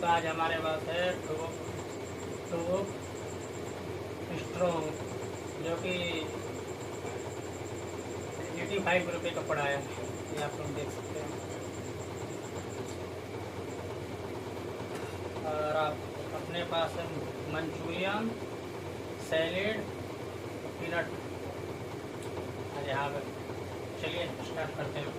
तो आज हमारे पास है टोप स्ट्रॉन्ग, जो कि 85 रुपये का पड़ा है। ये आप लोग देख सकते हैं। और आप अपने पास है मंचूरियन, सैलेड, पीनट। अरे हाँ, चलिए स्टार्ट करते हैं।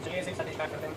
चलिए इसे साथ स्टार्ट करते हैं।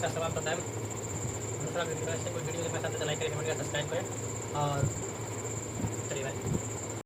का समाप्त होता है। दूसरा वीडियो से कोई वीडियो के साथ लाइक करें, कमेंट करें, सब्सक्राइब करें और